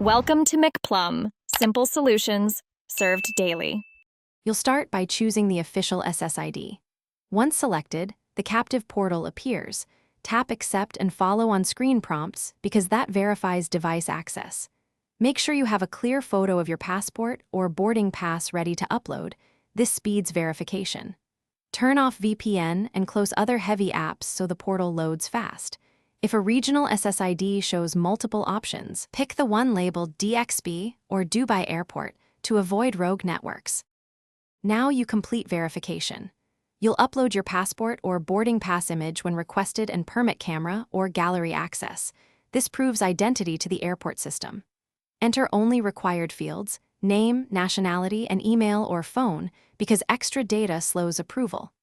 Welcome to McPlum, simple solutions served daily. You'll start by choosing the official SSID. Once selected, the captive portal appears. Tap Accept and follow on screen prompts because that verifies device access. Make sure you have a clear photo of your passport or boarding pass ready to upload. This speeds verification. Turn off VPN and close other heavy apps so the portal loads fast. If a regional SSID shows multiple options, pick the one labeled DXB or Dubai Airport to avoid rogue networks. Now you complete verification. You'll upload your passport or boarding pass image when requested and permit camera or gallery access. This proves identity to the airport system. Enter only required fields, name, nationality, and email or phone because extra data slows approval.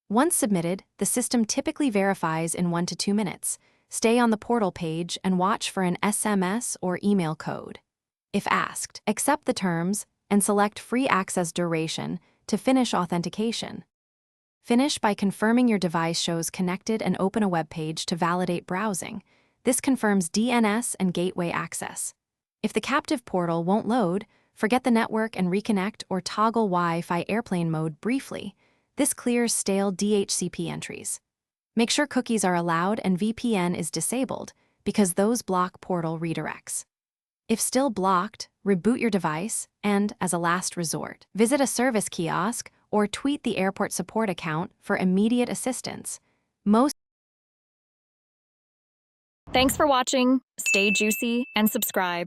Once submitted, the system typically verifies in 1 to 2 minutes. Stay on the portal page and watch for an SMS or email code. If asked, accept the terms and select Free Access Duration to finish authentication. Finish by confirming your device shows connected and open a web page to validate browsing. This confirms DNS and gateway access. If the captive portal won't load, forget the network and reconnect or toggle Wi-Fi airplane mode briefly. This clears stale DHCP entries. Make sure cookies are allowed and VPN is disabled because those block portal redirects. If still blocked, reboot your device and, as a last resort, visit a service kiosk or tweet the airport support account for immediate assistance. Thanks for watching. Stay juicy and subscribe.